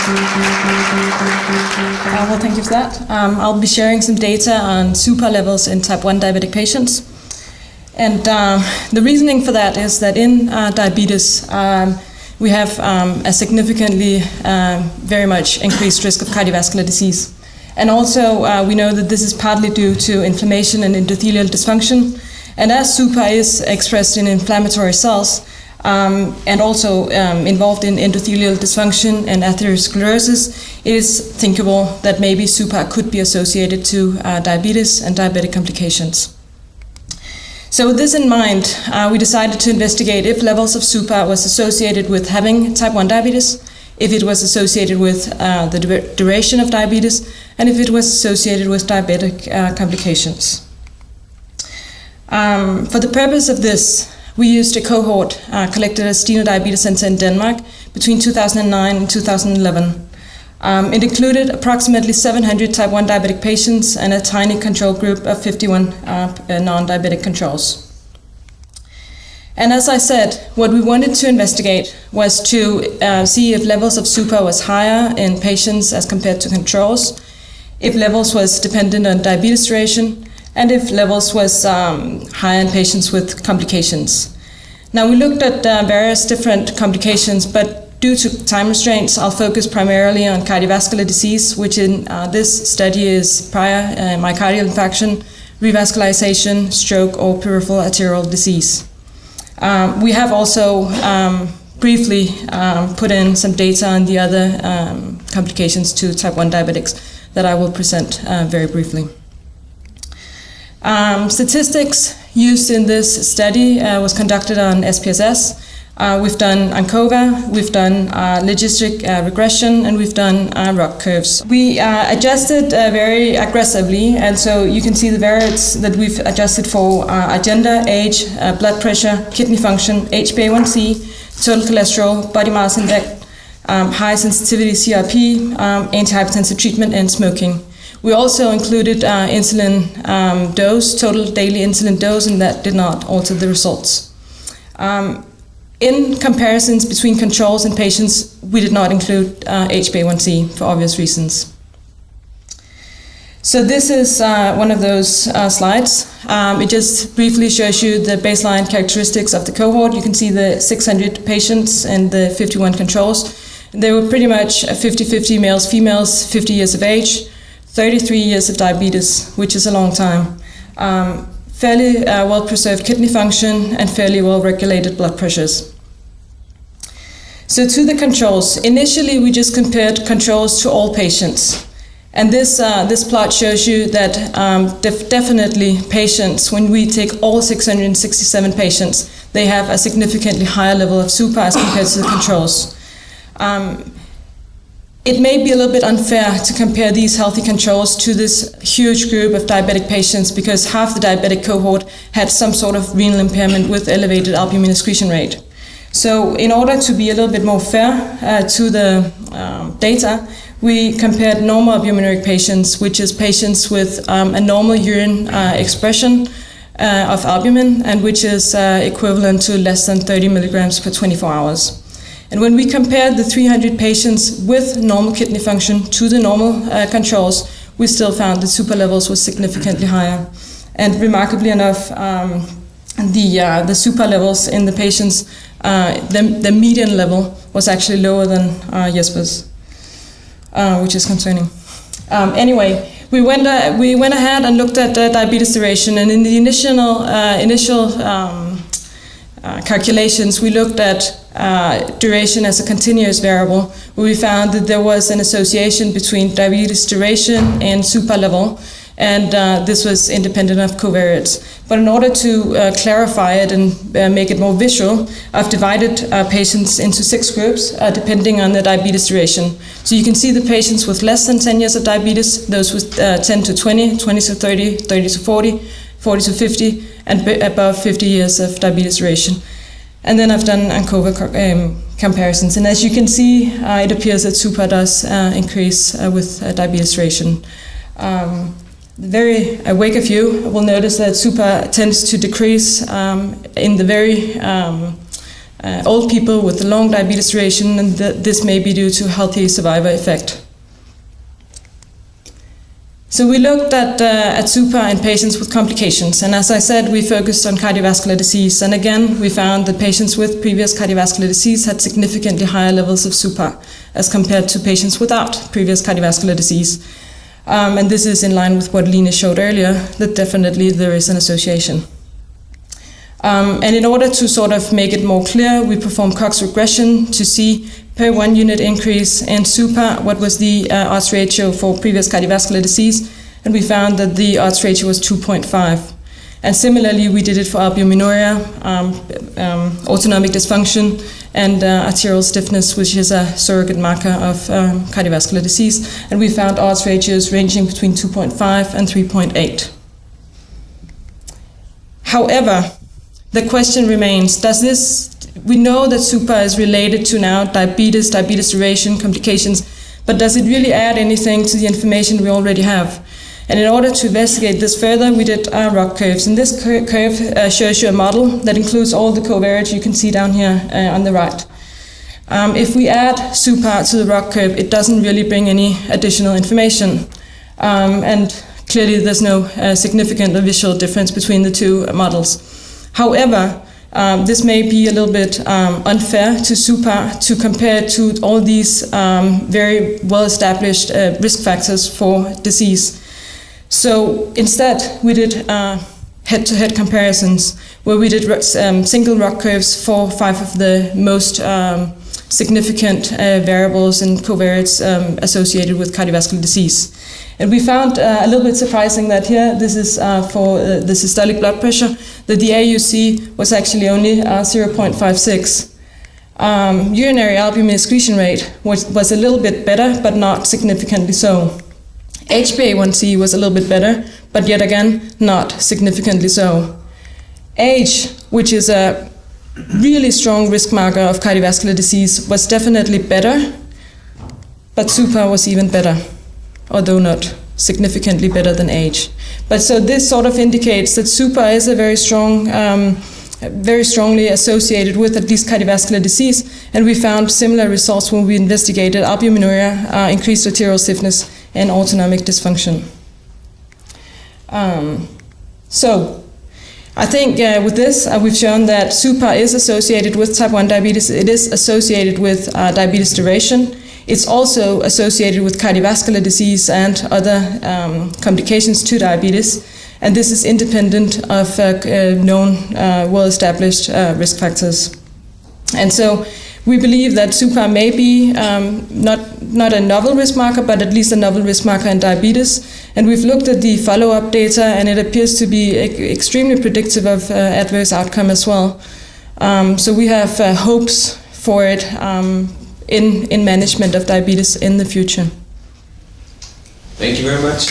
Well, thank you for that. I'll be sharing some data on suPAR levels in type 1 diabetic patients. And the reasoning for that is that in diabetes, we have a significantly very much increased risk of cardiovascular disease. And also, we know that this is partly due to inflammation and endothelial dysfunction. And as suPAR is expressed in inflammatory cells, and also involved in endothelial dysfunction and atherosclerosis, it is thinkable that maybe suPAR could be associated to diabetes and diabetic complications. So with this in mind, we decided to investigate if levels of suPAR was associated with having type 1 diabetes, if it was associated with the duration of diabetes, and if it was associated with diabetic complications. For the purpose of this, we used a cohort collected at Steno Diabetes Center in Denmark between 2009 and 2011. It included approximately 700 type 1 diabetic patients and a tiny control group of 51 non-diabetic controls. And as I said, what we wanted to investigate was to see if levels of suPAR was higher in patients as compared to controls, if levels was dependent on diabetes duration, and if levels was higher in patients with complications. Now, we looked at various different complications, but due to time restraints, I'll focus primarily on cardiovascular disease, which in this study is prior myocardial infarction, revascularization, stroke, or peripheral arterial disease. We have also briefly put in some data on the other complications to type 1 diabetics that I will present very briefly. Statistics used in this study was conducted on SPSS. We've done ANCOVA, we've done logistic regression, and we've done ROC curves. We adjusted very aggressively, and so you can see the variables that we've adjusted for gender, age, blood pressure, kidney function, HbA1c, total cholesterol, body mass index, high sensitivity CRP, antihypertensive treatment, and smoking. We also included insulin dose, total daily insulin dose, and that did not alter the results. In comparisons between controls and patients, we did not include HbA1c for obvious reasons. So this is one of those slides. It just briefly shows you the baseline characteristics of the cohort. You can see the 600 patients and the 51 controls. They were pretty much 50-50 males, females, 50 years of age, 33 years of diabetes, which is a long time. Fairly well-preserved kidney function and fairly well-regulated blood pressures. So to the controls, initially we just compared controls to all patients. And this plot shows you that definitely patients, when we take all 667 patients, they have a significantly higher level of suPAR as compared to the controls. It may be a little bit unfair to compare these healthy controls to this huge group of diabetic patients because half the diabetic cohort had some sort of renal impairment with elevated albumin excretion rate. So in order to be a little bit more fair to the data, we compared normoalbuminuric patients, which is patients with a normal urine expression of albumin, and which is equivalent to less than 30 milligrams per 24 hours. And when we compared the 300 patients with normal kidney function to the normal controls, we still found that suPAR levels were significantly higher. And remarkably enough, the suPAR levels in the patients, the median level was actually lower than Jesper's, which is concerning. Anyway, we went ahead and looked at diabetes duration, and in the initial calculations, we looked at duration as a continuous variable, where we found that there was an association between diabetes duration and suPAR level, and this was independent of covariates. But in order to clarify it and make it more visual, I've divided patients into 6 groups depending on the diabetes duration. So you can see the patients with less than 10 years of diabetes, those with 10 to 20, 20 to 30, 30 to 40, 40 to 50, and above 50 years of diabetes duration. And then I've done ANCOVA comparisons. And as you can see, it appears that suPAR does increase with diabetes duration. Very awake of you will notice that suPAR tends to decrease in the very old people with a long diabetes duration, and this may be due to healthy survivor effect. So we looked at suPAR in patients with complications, and as I said, we focused on cardiovascular disease, and again we found that patients with previous cardiovascular disease had significantly higher levels of suPAR as compared to patients without previous cardiovascular disease. And this is in line with what Line showed earlier, that definitely there is an association. And in order to sort of make it more clear, we performed Cox regression to see per 1 unit increase in suPAR what was the odds ratio for previous cardiovascular disease, and we found that the odds ratio was 2.5. And similarly, we did it for albuminuria, autonomic dysfunction, and arterial stiffness, which is a surrogate marker of cardiovascular disease, and we found odds ratios ranging between 2.5 and 3.8. However, the question remains, we know that suPAR is related to now diabetes duration, complications, but does it really add anything to the information we already have? And in order to investigate this further, we did ROC curves. And this curve shows you a model that includes all the covariates you can see down here on the right. If we add suPAR to the ROC curve, it doesn't really bring any additional information. And clearly there's no significant visual difference between the two models. However, this may be a little bit unfair to suPAR to compare to all these very well-established risk factors for disease. So instead, we did head-to-head comparisons where we did single ROC curves for 5 of the most significant variables and covariates associated with cardiovascular disease. And we found a little bit surprising that here, this is for the systolic blood pressure, that the AUC was actually only 0.56. Urinary albumin excretion rate was a little bit better, but not significantly so. HbA1c was a little bit better, but yet again, not significantly so. Age, which is a really strong risk marker of cardiovascular disease, was definitely better, but suPAR was even better, although not significantly better than age. But so this sort of indicates that suPAR is a very strongly associated with at least cardiovascular disease, and we found similar results when we investigated albuminuria, increased arterial stiffness, and autonomic dysfunction. So I think with this, we've shown that suPAR is associated with type 1 diabetes. It is associated with diabetes duration. It's also associated with cardiovascular disease and other complications to diabetes. And this is independent of known, well-established risk factors. And so we believe that suPAR may be not a novel risk marker, but at least a novel risk marker in diabetes. And we've looked at the follow-up data, and it appears to be extremely predictive of adverse outcome as well. So we have hopes for it in management of diabetes in the future. Thank you very much.